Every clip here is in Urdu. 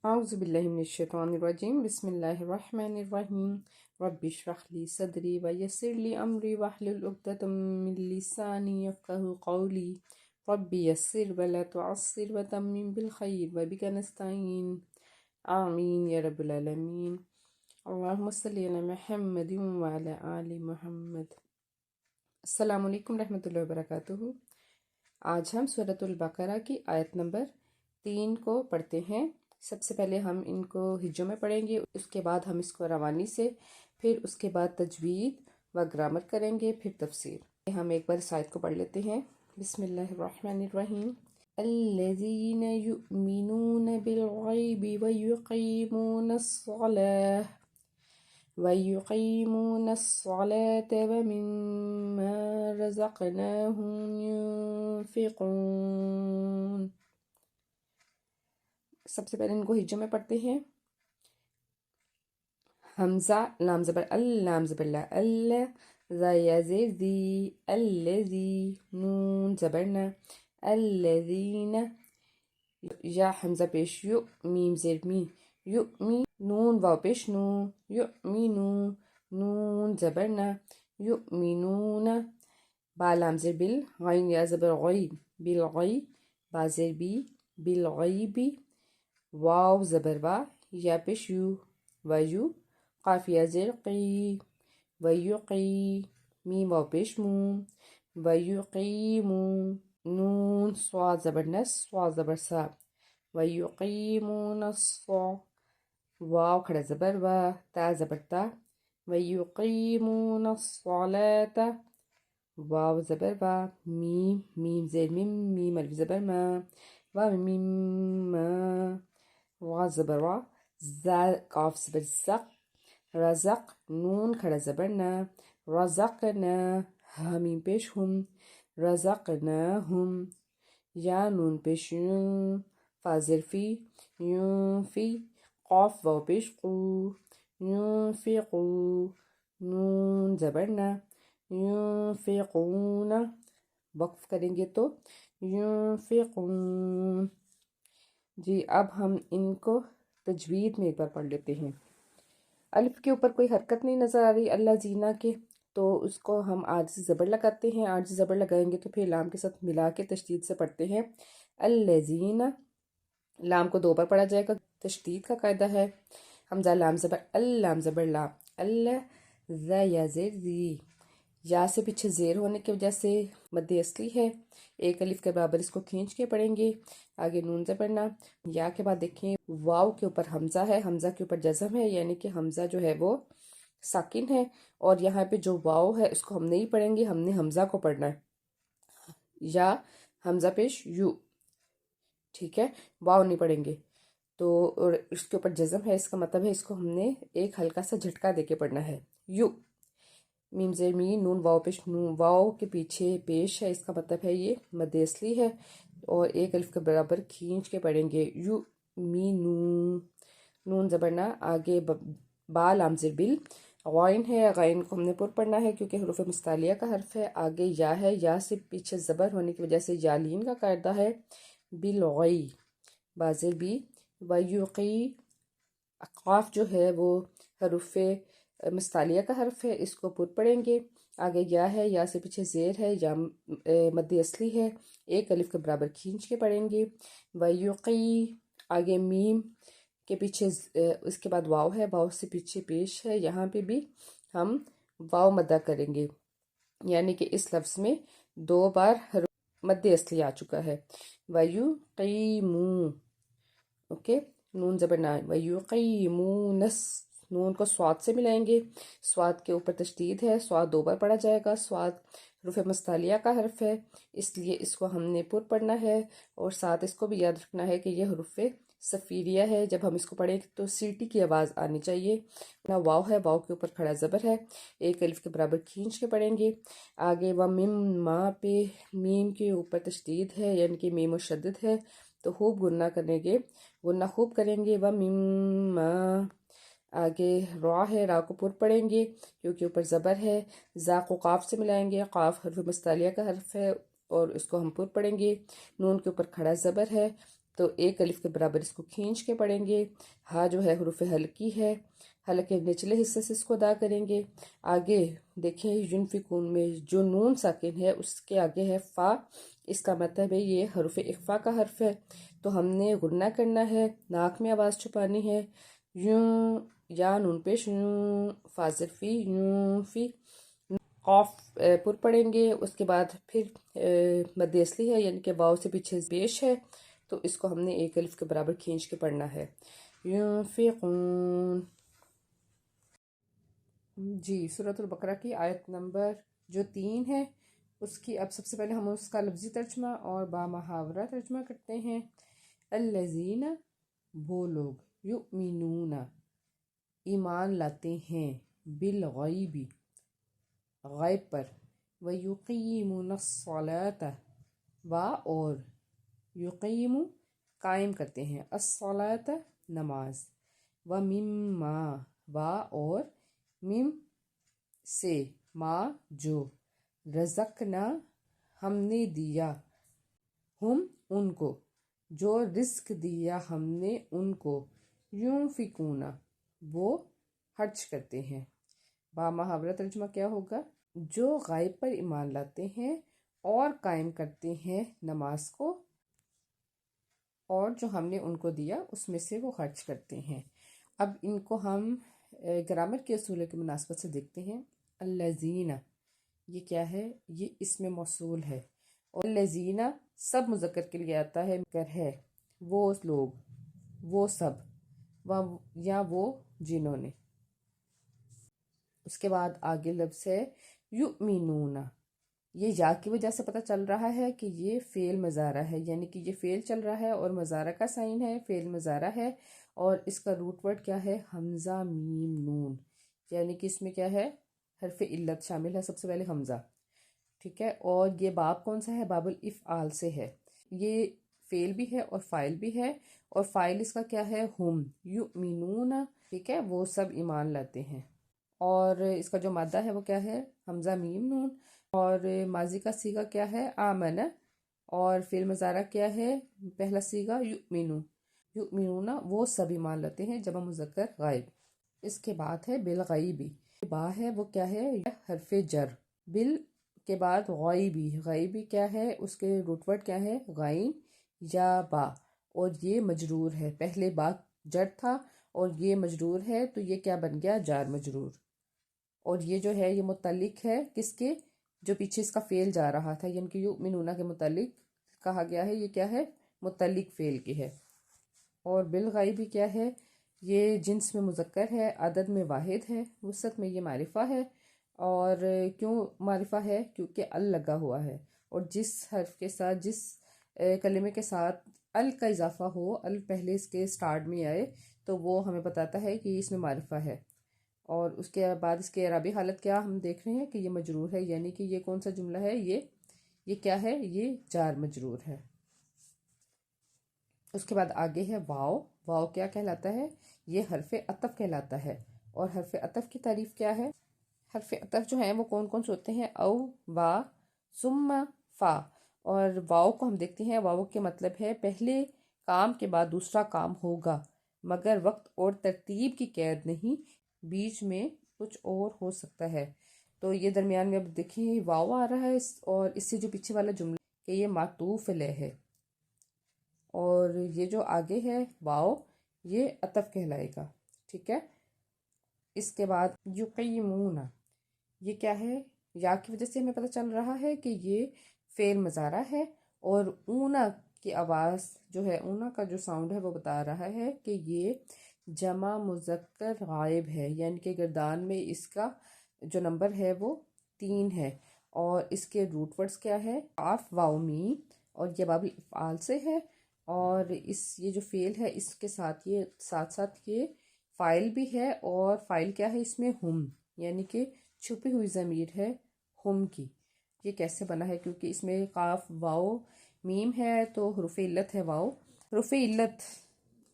اعوذ باللہ من الشیطان الرجیم بسم اللہ الرحمن الرحیم رب اشرح لی صدری ویسر لی امری واحلل عقدۃ من لسانی یفقہوا قولی رب یسر ولا تعسر وتمم بالخیر وبک نستعین آمین یا رب العالمین۔ اللہم صلی علی محمد وعلی آل محمد۔ السلام علیکم رحمۃ اللہ وبرکاتہ۔ آج ہم سورۃ البقرہ کی آیت نمبر 3 کو پڑھتے ہیں۔ سب سے پہلے ہم ان کو ہجوں میں پڑھیں گے، اس کے بعد ہم اس کو روانی سے، پھر اس کے بعد تجوید و گرامر کریں گے، پھر تفسیر۔ ہم ایک بار اس آیت کو پڑھ لیتے ہیں۔ بسم اللہ الرحمن الرحیم۔ الذین یؤمنون بالغیب ویقیمون الصلاة ومما رزقناہم ینفقون۔ سب سے پہلے ان کو ہجوں میں پڑھتے ہیں۔ حمزہ لام زبر لام زبر لا زا یا زیر زی الذی نون زبر نا الذین یا حمزہ پیش یو میم زیر می یؤمی نون واو پیش نو یؤمنو نون زبر نا یؤمنون با لام زیر بل غین یا زبر غی بالغی با زیر بی بالغیبی واو زبر وا یا پیش یو ویو قاف یا زیر قی ویقی میم واو پیش مو ویقیمو نون صاد زبر نس صاد زبر سا ویقیمون الصا واو کھڑا زبر وا تا زبر تا ویقیمون الصلاة واو زبر وا میم میم زیر میم میم الف زبر ما و میم ما وا زبر وا زا قاف زبر زق رزق نون کھڑا زبر نا رزقنا میم پیش ہم رزقناہم یا نون پیش یون فا زیر فی یون فی قاف واو پیش قو ينفقو نون زبر نا ينفقون وقف کریں گے تو ينفقون۔ جی اب ہم ان کو تجوید میں ایک بار پڑھ لیتے ہیں۔ الف کے اوپر کوئی حرکت نہیں نظر آ رہی اللہ زینہ کے، تو اس کو ہم عارضی زبر لگاتے ہیں۔ عارضی زبر لگائیں گے تو پھر لام کے ساتھ ملا کے تشدید سے پڑھتے ہیں الذین۔ لام کو 2 بار پڑھا جائے گا، تشدید کا قاعدہ ہے۔ حمزہ لام زبر لام زبر لا اللہ زا یا زیر زی یا سے پیچھے زیر ہونے کی وجہ سے مد اصلی ہے، ایک الف کے برابر اس کو کھینچ کے پڑھیں گے۔ آگے نون زبر نا یا کے بعد دیکھیں واو کے اوپر حمزہ ہے، حمزہ کے اوپر جزم ہے، یعنی کہ حمزہ جو ہے وہ ساکن ہے، اور یہاں پہ جو واو ہے اس کو ہم نہیں پڑھیں گے، ہم نے حمزہ کو پڑھنا ہے، یا حمزہ پیش یو، ٹھیک ہے، واو نہیں پڑھیں گے۔ تو اور اس کے اوپر جزم ہے، اس کا مطلب ہے اس کو ہم نے ایک ہلکا سا جھٹکا دے کے پڑھنا ہے۔ یو میم زیر می نون واو پیش نون واو کے پیچھے پیش ہے، اس کا مطلب ہے یہ مد اصلی ہے، اور ایک الف کے برابر کھینچ کے پڑھیں گے یو می نون زبرنا آگے با لام زیر بل غائن ہے، غائن کو ہم نے پر پڑھنا ہے کیونکہ حروف مستعلیہ کا حرف ہے۔ آگے یا ہے، یا سے پیچھے زبر ہونے کی وجہ سے یالین کا قاعدہ ہے بالغی بازر بی ویوقی قاف جو ہے وہ حروف مستعلیہ کا حرف ہے، اس کو پر پڑھیں گے۔ آگے یا ہے، یا سے پیچھے زیر ہے، یا مد اصلی ہے، ایک الف کے برابر کھینچ کے پڑھیں گے۔ ویوقی آگے میم کے پیچھے اس کے بعد واو ہے، واو سے پیچھے پیش ہے، یہاں پہ بھی ہم واو مدہ کریں گے، یعنی کہ اس لفظ میں 2 بار مد اصلی آ چکا ہے۔ ویوقیمو اوکے نون زبر نا ویقیمونس نون کو سواد سے ملائیں گے، سواد کے اوپر تشدید ہے، سواد 2 بار پڑھا جائے گا، سواد حروف مستعلیہ کا حرف ہے، اس لیے اس کو ہم نے پر پڑھنا ہے، اور ساتھ اس کو بھی یاد رکھنا ہے کہ یہ حروف صفیریہ ہے، جب ہم اس کو پڑھیں تو سیٹی کی آواز آنی چاہیے۔ نا واو ہے، واو کے اوپر کھڑا زبر ہے، ایک الف کے برابر کھینچ کے پڑھیں گے۔ آگے و مم ما پہ میم کے اوپر تشدید ہے، یعنی کہ میم مشدد ہے، تو خوب گننا کریں گے، گننا خوب کریں گے۔ و مما آگے را ہے، را کو پر پڑھیں گے کیونکہ اوپر زبر ہے، زا کو قاف سے ملائیں گے، قاف حرف مستعلیہ کا حرف ہے اور اس کو ہم پر پڑھیں گے۔ نون کے اوپر کھڑا زبر ہے، تو ایک الف کے برابر اس کو کھینچ کے پڑھیں گے۔ ہا جو ہے حروف حلقی ہے، حلق کے نچلے حصے سے اس کو ادا کریں گے۔ آگے دیکھیں ینفقون میں جو نون ساکن ہے اس کے آگے ہے فا، اس کا مطلب ہے یہ حروف اخفا کا حرف ہے، تو ہم نے غنہ کرنا ہے، ناک میں آواز چھپانی ہے، یوں یا نون پیش یوں، فا ظرفی یوں فی، قاف پر پڑھیں گے۔ اس کے بعد پھر مد اصلی ہے یعنی کہ واو سے پیچھے پیش ہے، تو اس کو ہم نے ایک الف کے برابر کھینچ کے پڑھنا ہے، ينفقون۔ جی سورۃ البقرہ کی آیت نمبر جو 3 ہے اس کی اب سب سے پہلے ہم اس کا لفظی ترجمہ اور با محاورہ ترجمہ کرتے ہیں۔ الذین وہ لوگ، یؤمنون ایمان لاتے ہیں، بالغیب غیب پر، ویقیمون الصلاۃ و اور یقیم قائم کرتے ہیں، الصلاۃ نماز، ومما و اور مم سے، ما جو، رزقنا ہم نے دیا، ہم ان کو، جو رزق دیا ہم نے ان کو، یونفقون وہ خرچ کرتے ہیں۔ با محاورہ ترجمہ کیا ہوگا؟ جو غائب پر ایمان لاتے ہیں اور قائم کرتے ہیں نماز کو، اور جو ہم نے ان کو دیا اس میں سے وہ خرچ کرتے ہیں۔ اب ان کو ہم گرامر کے اصولوں کی مناسبت سے دیکھتے ہیں۔ الذین یہ کیا ہے؟ یہ اسم موصول ہے، اور الذین سب مذکر کے لیے آتا ہے، مذکر ہے وہ لوگ، وہ سب، یا وہ جنہوں نے۔ اس کے بعد آگے لفظ ہے یؤمنون، یہ یا کی وجہ سے پتہ چل رہا ہے کہ یہ فعل مضارع ہے، یعنی کہ یہ فعل چل رہا ہے اور مضارع کا سائن ہے، فعل مضارع ہے، اور اس کا روٹ ورڈ کیا ہے؟ حمزہ میم نون، یعنی کہ اس میں کیا ہے؟ حرف علت شامل ہے، سب سے پہلے حمزہ، ٹھیک ہے۔ اور یہ باب کون سا ہے؟ باب الافعال سے ہے، یہ فعل بھی ہے اور فاعل بھی ہے، اور فاعل اس کا کیا ہے؟ ہم یؤمنون، ٹھیک ہے، وہ سب ایمان لاتے ہیں، اور اس کا جو مادہ ہے وہ کیا ہے؟ حمزہ میم نون، اور ماضی کا صیغہ کیا ہے؟ آمن، اور فعل مضارع کیا ہے؟ پہلا صیغہ یؤمنو، یؤمنون وہ سب ایمان لاتے ہیں، جمع مذکر غائب۔ اس کے بعد ہے بالغیبی، با ہے وہ کیا ہے؟ حرف جر، بال کے بعد غائبی، غائبی کیا ہے؟ اس کے روٹ ورڈ کیا ہے؟ غائن یا با، اور یہ مجرور ہے، پہلے با جر تھا اور یہ مجرور ہے، تو یہ کیا بن گیا؟ جار مجرور، اور یہ جو ہے یہ متعلق ہے کس کے؟ جو پیچھے اس کا فعل جا رہا تھا، یعنی کہ یؤمنون کے متعلق کہا گیا ہے، یہ کیا ہے؟ متعلق فعل کی ہے۔ اور بالغیبی کیا ہے؟ یہ جنس میں مذکر ہے، عدد میں واحد ہے، وسعت میں یہ معرفہ ہے، اور کیوں معرفہ ہے؟ کیونکہ ال لگا ہوا ہے، اور جس حرف کے ساتھ، جس کلمے کے ساتھ ال کا اضافہ ہو، ال پہلے اس کے سٹارٹ میں آئے، تو وہ ہمیں بتاتا ہے کہ اس میں معرفہ ہے۔ اور اس کے بعد اس کے اعرابی حالت کیا ہم دیکھ رہے ہیں کہ یہ مجرور ہے، یعنی کہ یہ کون سا جملہ ہے؟ یہ کیا ہے؟ یہ جار مجرور ہے۔ اس کے بعد آگے ہے واو، واو کیا کہلاتا ہے؟ یہ حرف عطف کہلاتا ہے، اور حرف عطف کی تعریف کیا ہے؟ حرف عطف جو ہیں وہ کون کون سے ہوتے ہیں؟ او، وا، ثم، فا، اور واو کو ہم دیکھتے ہیں، واو کے مطلب ہے پہلے کام کے بعد دوسرا کام ہوگا، مگر وقت اور ترتیب کی قید نہیں، بیچ میں کچھ اور ہو سکتا ہے۔ تو یہ درمیان میں اب دیکھیں واو آ رہا ہے، اور اس سے جو پیچھے والا جملہ کہ یہ معطوف علیہ ہے، اور یہ جو آگے ہے واو یہ عطف کہلائے گا، ٹھیک ہے۔ اس کے بعد یقیمون، یہ کیا ہے؟ یا کی وجہ سے ہمیں پتہ چل رہا ہے کہ یہ فعل مضارع ہے، اور اونا کی آواز جو ہے، اونا کا جو ساؤنڈ ہے وہ بتا رہا ہے کہ یہ جمع مذکر غائب ہے، یعنی کہ گردان میں اس کا جو نمبر ہے وہ 3 ہے، اور اس کے روٹ ورڈز کیا ہے؟ قاف واو میم، اور یہ باب الافعال سے ہے، اور یہ جو فعل ہے اس کے ساتھ یہ ساتھ ساتھ یہ فائل بھی ہے، اور فائل کیا ہے اس میں؟ ہم، یعنی کہ چھپی ہوئی ضمیر ہے ہم کی۔ یہ کیسے بنا ہے؟ کیونکہ اس میں قاف واو میم ہے تو حروف علت ہے واو، حروف علت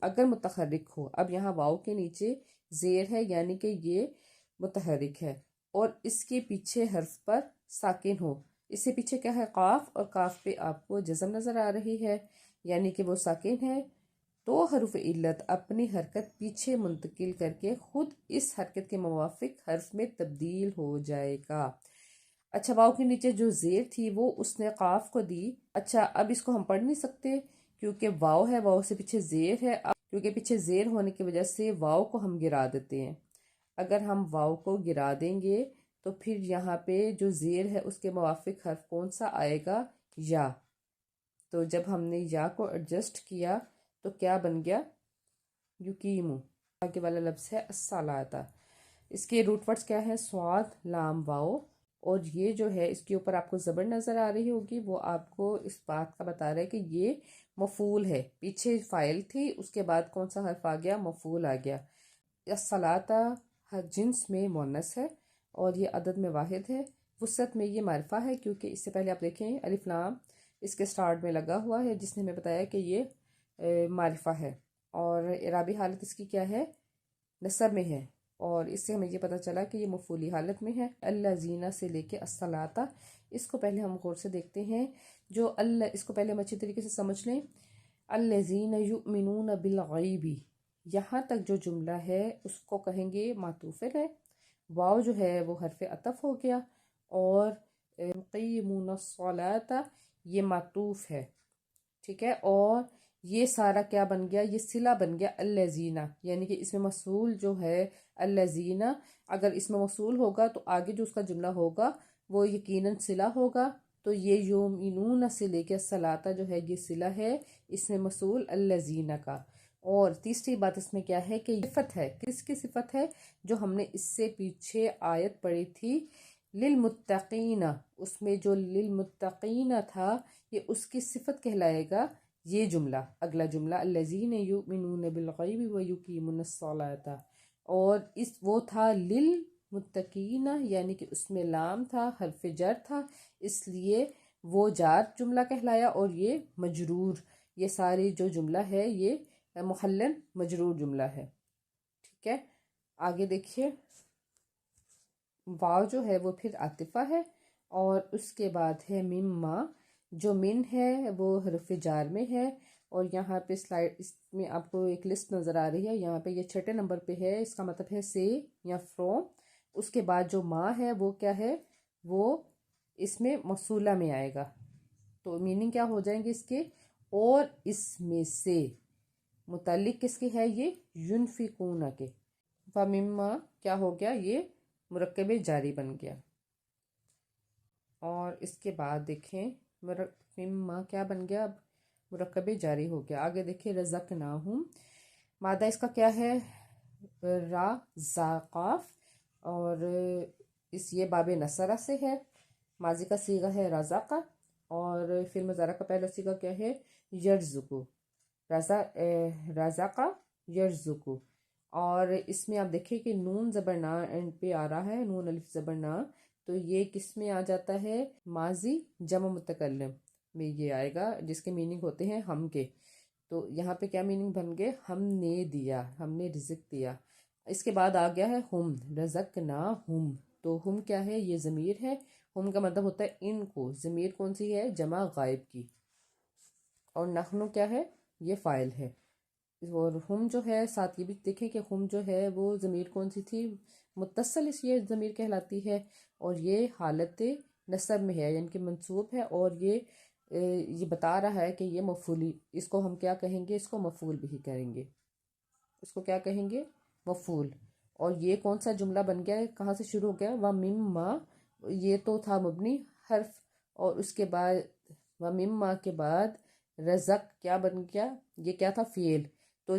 اگر متحرک ہو، اب یہاں واو کے نیچے زیر ہے یعنی کہ یہ متحرک ہے، اور اس کے پیچھے حرف پر ساکن ہو، اس سے پیچھے کیا ہے؟ قاف، اور قاف پہ آپ کو جزم نظر آ رہی ہے، یعنی کہ وہ ساکن ہے تو حرف علت اپنی حرکت پیچھے منتقل کر کے خود اس حرکت کے موافق حرف میں تبدیل ہو جائے گا۔ اچھا، واو کے نیچے جو زیر تھی وہ اس نے قاف کو دی۔ اچھا، اب اس کو ہم پڑھ نہیں سکتے کیونکہ واو ہے، واو سے پیچھے زیر ہے۔ اب کیونکہ پیچھے زیر ہونے کی وجہ سے واو کو ہم گرا دیتے ہیں۔ اگر ہم واو کو گرا دیں گے تو پھر یہاں پہ جو زیر ہے اس کے موافق حرف کون سا آئے گا؟ یا۔ تو جب ہم نے یا کو ایڈجسٹ کیا تو کیا بن گیا؟ یقیمو۔ آگے والا لفظ ہے الصلاۃ۔ اس کے روٹ ورڈز کیا ہے؟ صاد، لام، واو، اور یہ جو ہے اس کے اوپر آپ کو زبر نظر آ رہی ہوگی، وہ آپ کو اس بات کا بتا رہا ہے کہ یہ مفعول ہے۔ پیچھے فاعل تھی، اس کے بعد کون سا حرف آ گیا؟ مفعول آ گیا۔ الصلاۃ ہر جنس میں مؤنث ہے اور یہ عدد میں واحد ہے۔ وسعت میں یہ معرفہ ہے کیونکہ اس سے پہلے آپ دیکھیں الف لام اس کے سٹارٹ میں لگا ہوا ہے، جس نے ہمیں بتایا کہ یہ معرفہ ہے، اور اعرابی حالت اس کی کیا ہے؟ نصب میں ہے، اور اس سے ہمیں یہ پتہ چلا کہ یہ مفعولی حالت میں ہے۔ الذین سے لے کے الصلاۃ، اس کو پہلے ہم غور سے دیکھتے ہیں۔ جو اللہ، اس کو پہلے ہم اچھی طریقے سے سمجھ لیں۔ الذین یؤمنون بالغیب، یہاں تک جو جملہ ہے اس کو کہیں گے معطوف ہے۔ واو جو ہے وہ حرف عطف ہو گیا، اور یقیمون الصلاۃ یہ معطوف ہے، ٹھیک ہے، اور یہ سارا کیا بن گیا؟ یہ صلہ بن گیا الذین، یعنی کہ اس میں موصول جو ہے الذین، اگر اس میں موصول ہوگا تو آگے جو اس کا جملہ ہوگا وہ یقیناً صلہ ہوگا۔ تو یہ یومنون سے لے کے الصلاۃ جو ہے یہ صلہ ہے اس میں موصول الذین کا۔ اور تیسری بات اس میں کیا ہے کہ صفت ہے۔ کس کی صفت ہے؟ جو ہم نے اس سے پیچھے آیت پڑھی تھی للمتقین، اس میں جو للمتقین تھا یہ اس کی صفت کہلائے گا۔ یہ جملہ، اگلا جملہ الذین یؤمنون بالغیب ویقیمون الصلاۃ، اور وہ تھا للمتقین، یعنی کہ اس میں لام تھا، حرف جر تھا، اس لیے وہ جار جملہ کہلایا، اور یہ مجرور، یہ ساری جو جملہ ہے یہ محلن مجرور جملہ ہے، ٹھیک ہے۔ آگے دیکھیے، واو جو ہے وہ پھر عاطفہ ہے، اور اس کے بعد ہے مما، جو من ہے وہ حرف جار میں ہے، اور یہاں پہ سلائڈ اس میں آپ کو ایک لسٹ نظر آ رہی ہے، یہاں پہ یہ 6 نمبر پہ ہے، اس کا مطلب ہے سے یا فروم۔ اس کے بعد جو ما ہے وہ کیا ہے؟ وہ اس میں موصولہ میں آئے گا، تو میننگ کیا ہو جائیں گے اس کے؟ اور اس میں سے، متعلق کس کے ہے؟ یہ ینفقون کے۔ فمما کیا ہو گیا؟ یہ مرکب جاری بن گیا، اور اس کے بعد دیکھیں مما کیا بن گیا؟ اب مرکب جاری ہو گیا۔ آگے دیکھیں رزقناہم، مادہ اس کا کیا ہے؟ را زا قاف، اور یہ باب نصرہ سے ہے، ماضی کا صیغہ ہے رزق، اور فعل مضارع کا پہلا صیغہ کیا ہے؟ یرزقو، رزق یرزقو، اور اس میں آپ دیکھیں کہ نون زبر نا اینڈ پہ آ رہا ہے، نون الف زبر نا، تو یہ کس میں آ جاتا ہے؟ ماضی جمع متکلم میں یہ آئے گا، جس کے میننگ ہوتے ہیں ہم کے۔ تو یہاں پہ کیا میننگ بن گئے؟ ہم نے دیا، ہم نے رزق دیا۔ اس کے بعد آ گیا ہے ہم، رزقناہم، تو ہم کیا ہے؟ یہ ضمیر ہے، ہم کا مطلب ہوتا ہے ان کو، ضمیر کون سی ہے؟ جمع غائب کی، اور نحنو کیا ہے؟ یہ فاعل ہے، اور ہم جو ہے ساتھ یہ بھی دیکھیں کہ ہم جو ہے وہ ضمیر کون سی تھی؟ متصل اس یہ ضمیر کہلاتی ہے، اور یہ حالت نصب میں ہے، یعنی کہ منصوب ہے، اور یہ بتا رہا ہے کہ یہ مفعولی، اس کو ہم کیا کہیں گے؟ اس کو مفعول بھی کریں گے، اس کو کیا کہیں گے؟ مفعول۔ اور یہ کون سا جملہ بن گیا ہے؟ کہاں سے شروع ہو گیا؟ وَمِمَّا، یہ تو تھا مبنی حرف، اور اس کے بعد وَمِمَّا کے بعد رزق کیا بن گیا؟ یہ کیا تھا؟ فعل۔ تو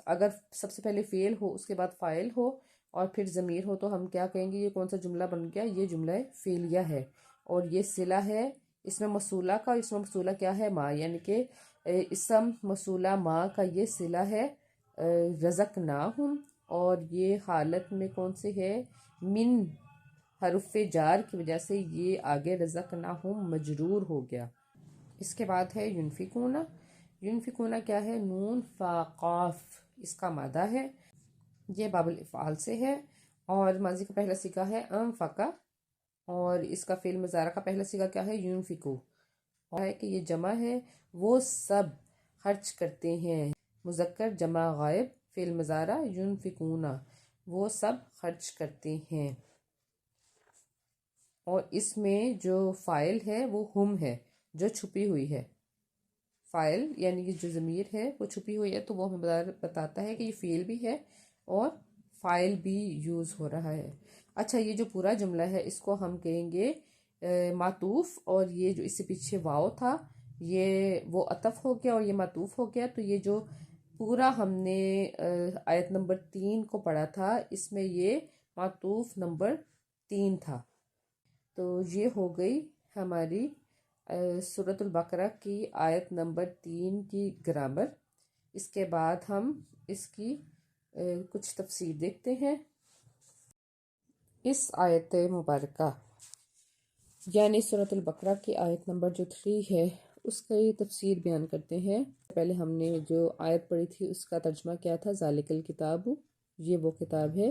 اگر سب سے پہلے فعل ہو، اس کے بعد فاعل ہو، اور پھر ضمیر ہو، تو ہم کیا کہیں گے؟ یہ کون سا جملہ بن گیا؟ یہ جملہ فعلیہ ہے، اور یہ صلہ ہے اس میں موصولہ کا، اس میں موصولہ کیا ہے؟ ما، یعنی کہ اسم موصولہ ما کا یہ صلہ ہے رزقناہم، اور یہ حالت میں کون سے ہے؟ من حرف جار کی وجہ سے یہ آگے رزقناہم مجرور ہو گیا۔ اس کے بعد ہے ینفقون، ینفقون کیا ہے؟ نون فا قاف، اس کا مادہ ہے، یہ باب الافعال سے ہے، اور ماضی کا پہلا صیغہ ہے انفقا، اور اس کا فعل مضارع کا پہلا صیغہ کیا ہے؟ ینفقو، اور ہے کہ یہ جمع ہے، وہ سب خرچ کرتے ہیں، مذکر جمع غائب فعل مضارع ينفقون، وہ سب خرچ کرتے ہیں۔ اور اس میں جو فاعل ہے وہ ہم ہے جو چھپی ہوئی ہے، فاعل یعنی کہ جو ضمیر ہے وہ چھپی ہوئی ہے، تو وہ ہمیں بتاتا ہے کہ یہ فعل بھی ہے اور فاعل بھی یوز ہو رہا ہے۔ اچھا، یہ جو پورا جملہ ہے اس کو ہم کہیں گے معطوف، اور یہ جو اس سے پیچھے واو تھا یہ وہ عطف ہو گیا اور یہ معطوف ہو گیا، تو یہ جو پورا ہم نے آیت نمبر 3 کو پڑھا تھا اس میں یہ معطوف نمبر 3 تھا۔ تو یہ ہو گئی ہماری سورۃ البقرہ کی آیت نمبر 3 کی گرامر۔ اس کے بعد ہم اس کی کچھ تفسیر دیکھتے ہیں۔ اس آیت مبارکہ یعنی سورۃ البقرہ کی آیت نمبر جو 3 ہے اس کی تفسیر بیان کرتے ہیں۔ پہلے ہم نے جو آیت پڑھی تھی اس کا ترجمہ کیا تھا، ذالک الکتاب، یہ وہ کتاب ہے،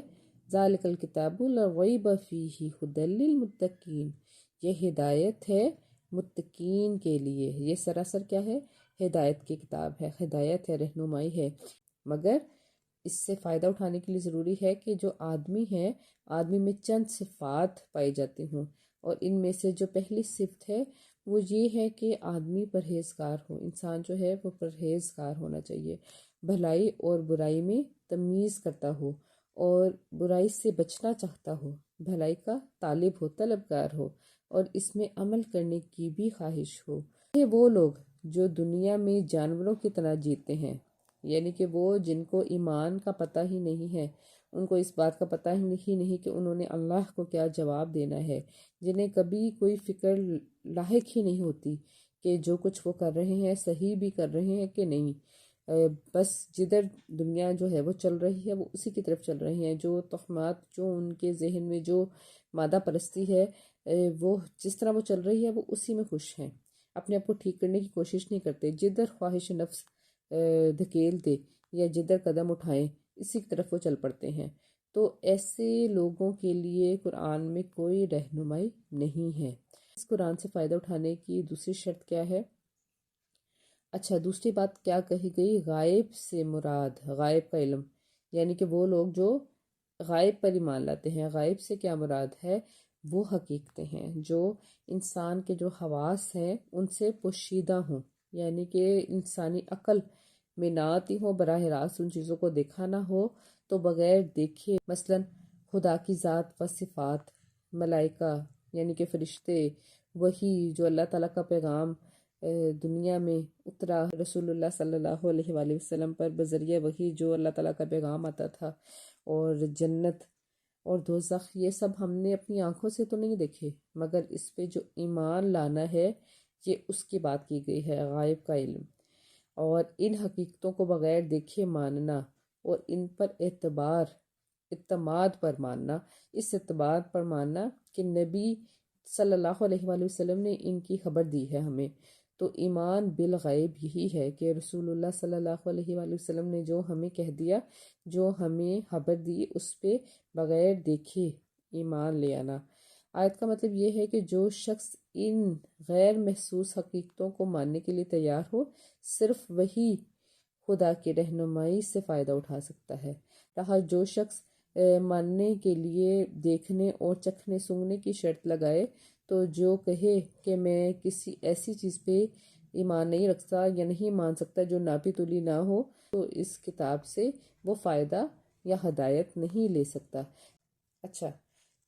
ذالک الکتاب لا ریب فیہ ھدی للمتقین، یہ ہدایت ہے متقین کے لیے۔ یہ سراسر کیا ہے؟ ہدایت کی کتاب ہے، ہدایت ہے، رہنمائی ہے، مگر اس سے فائدہ اٹھانے کے لیے ضروری ہے کہ جو آدمی ہے، آدمی میں چند صفات پائی جاتی ہوں، اور ان میں سے جو پہلی صفت ہے وہ یہ ہے کہ آدمی پرہیزگار ہو، انسان جو ہے وہ پرہیزگار ہونا چاہیے، بھلائی اور برائی میں تمیز کرتا ہو اور برائی سے بچنا چاہتا ہو، بھلائی کا طالب ہو، طلبگار ہو، اور اس میں عمل کرنے کی بھی خواہش ہو۔ یہ وہ لوگ جو دنیا میں جانوروں کی طرح جیتے ہیں، یعنی کہ وہ جن کو ایمان کا پتہ ہی نہیں ہے، ان کو اس بات کا پتہ ہی نہیں کہ انہوں نے اللہ کو کیا جواب دینا ہے، جنہیں کبھی کوئی فکر لاحق ہی نہیں ہوتی کہ جو کچھ وہ کر رہے ہیں صحیح بھی کر رہے ہیں کہ نہیں، بس جدھر دنیا جو ہے وہ چل رہی ہے وہ اسی کی طرف چل رہے ہیں، جو تہمات جو ان کے ذہن میں جو مادہ پرستی ہے وہ جس طرح وہ چل رہی ہے وہ اسی میں خوش ہیں، اپنے آپ کو ٹھیک کرنے کی کوشش نہیں کرتے، جدھر خواہش نفس دھکیل دے یا جدھر قدم اٹھائیں اسی کی طرف وہ چل پڑتے ہیں۔ تو ایسے لوگوں کے لیے قرآن میں کوئی رہنمائی نہیں ہے۔ اس قرآن سے فائدہ اٹھانے کی دوسری شرط کیا ہے؟ اچھا، دوسری بات کیا کہی گئی؟ غائب سے مراد غائب کا علم، یعنی کہ وہ لوگ جو غائب پر ایمان لاتے ہیں۔ غائب سے کیا مراد ہے؟ وہ حقیقتیں ہیں جو انسان کے جو حواس ہیں ان سے پوشیدہ ہوں، یعنی کہ انسانی عقل میں نہ آتی ہوں، براہ راست ان چیزوں کو دیکھا نہ ہو، تو بغیر دیکھے مثلا خدا کی ذات و صفات، ملائکہ یعنی کہ فرشتے، وہی جو اللہ تعالیٰ کا پیغام دنیا میں اترا رسول اللہ صلی اللہ علیہ وآلہ وسلم پر بذریعہ وہی جو اللہ تعالیٰ کا پیغام آتا تھا، اور جنت اور دوزخ، یہ سب ہم نے اپنی آنکھوں سے تو نہیں دیکھے، مگر اس پہ جو ایمان لانا ہے یہ اس کی بات کی گئی ہے، غائب کا علم۔ اور ان حقیقتوں کو بغیر دیکھے ماننا اور ان پر اعتماد پر ماننا، اس اعتماد پر ماننا کہ نبی صلی اللہ علیہ وآلہ وسلم نے ان کی خبر دی ہے ہمیں، تو ایمان بالغیب یہی ہے کہ رسول اللہ صلی اللہ علیہ وآلہ وسلم نے جو ہمیں کہہ دیا، جو ہمیں خبر دی، اس پہ بغیر دیکھے ایمان لے آنا۔ آیت کا مطلب یہ ہے کہ جو شخص ان غیر محسوس حقیقتوں کو ماننے کے لیے تیار ہو، صرف وہی خدا کی رہنمائی سے فائدہ اٹھا سکتا ہے۔ رہا جو شخص ماننے کے لیے دیکھنے اور چکھنے سونگھنے کی شرط لگائے، تو جو کہے کہ میں کسی ایسی چیز پہ ایمان نہیں رکھتا یا نہیں مان سکتا جو ناپی تلی نہ ہو، تو اس کتاب سے وہ فائدہ یا ہدایت نہیں لے سکتا۔ اچھا،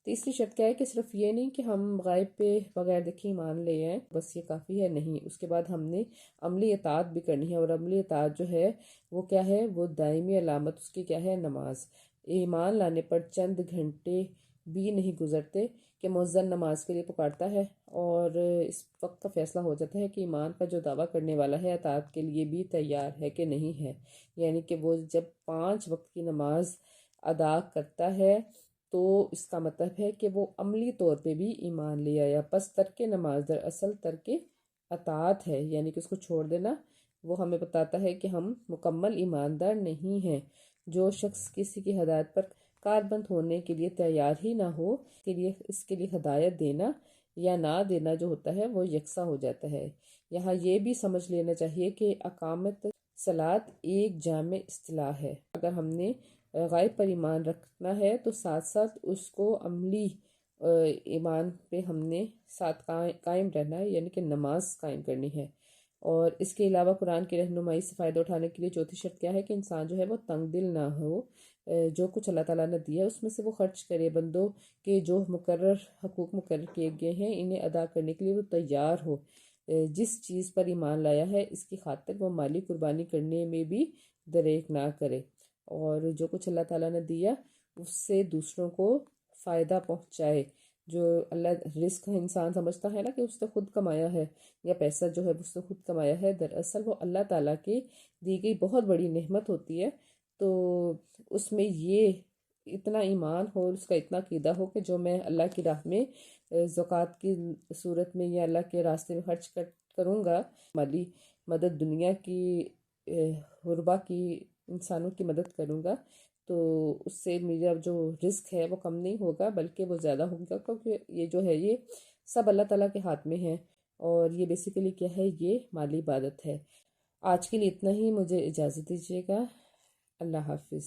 تیسری شرط کیا ہے کہ صرف یہ نہیں کہ ہم غائب پہ بغیر دیکھے ایمان لے آئیں بس یہ کافی ہے، نہیں، اس کے بعد ہم نے عملی اطاعت بھی کرنی ہے، اور عملی اطاعت جو ہے وہ کیا ہے؟ وہ دائمی علامت اس کی کیا ہے؟ نماز۔ ایمان لانے پر چند گھنٹے بھی نہیں گزرتے کہ مؤذن نماز کے لیے پکارتا ہے اور اس وقت کا فیصلہ ہو جاتا ہے کہ ایمان کا جو دعویٰ کرنے والا ہے اطاعت کے لیے بھی تیار ہے کہ نہیں ہے، یعنی کہ وہ جب 5 وقت کی نماز ادا کرتا ہے تو اس کا مطلب ہے کہ وہ عملی طور پہ بھی ایمان لے آیا۔ پس ترک نماز دراصل ترک اطاعت ہے، یعنی کہ اس کو چھوڑ دینا وہ ہمیں بتاتا ہے کہ ہم مکمل ایماندار نہیں ہیں۔ جو شخص کسی کی ہدایت پر کاربند ہونے کے لیے تیار ہی نہ ہو، اس کے لیے ہدایت دینا یا نہ دینا جو ہوتا ہے وہ یکساں ہو جاتا ہے۔ یہاں یہ بھی سمجھ لینا چاہیے کہ اقامت صلاۃ ایک جامع اصطلاح ہے۔ اگر ہم نے غائب پر ایمان رکھنا ہے تو ساتھ ساتھ اس کو عملی ایمان پہ ہم نے ساتھ قائم رہنا ہے، یعنی کہ نماز قائم کرنی ہے۔ اور اس کے علاوہ قرآن کی رہنمائی سے فائدہ اٹھانے کے لیے چوتھی شرط کیا ہے کہ انسان جو ہے وہ تنگ دل نہ ہو، جو کچھ اللہ تعالیٰ نے دیا اس میں سے وہ خرچ کرے، بندوں کے جو مقرر حقوق مقرر کیے گئے ہیں انہیں ادا کرنے کے لیے وہ تیار ہو، جس چیز پر ایمان لایا ہے اس کی خاطر وہ مالی قربانی کرنے میں بھی دریغ نہ کرے، اور جو کچھ اللہ تعالیٰ نے دیا اس سے دوسروں کو فائدہ پہنچائے۔ جو اللہ رزق انسان سمجھتا ہے نا کہ اس نے خود کمایا ہے، یا پیسہ جو ہے اس نے خود کمایا ہے، دراصل وہ اللہ تعالیٰ کی دی گئی بہت بڑی نعمت ہوتی ہے۔ تو اس میں یہ اتنا ایمان ہو اور اس کا اتنا عقیدہ ہو کہ جو میں اللہ کی راہ میں زکوٰۃ کی صورت میں یا اللہ کے راستے میں خرچ کروں گا، مالی مدد دنیا کی غربا کی انسانوں کی مدد کروں گا، تو اس سے میرا جو رزق ہے وہ کم نہیں ہوگا بلکہ وہ زیادہ ہوگا، کیونکہ یہ جو ہے یہ سب اللہ تعالیٰ کے ہاتھ میں ہے، اور یہ بیسیکلی کیا ہے، یہ مالی عبادت ہے۔ آج کے لیے اتنا ہی، مجھے اجازت دیجیے گا۔ اللہ حافظ۔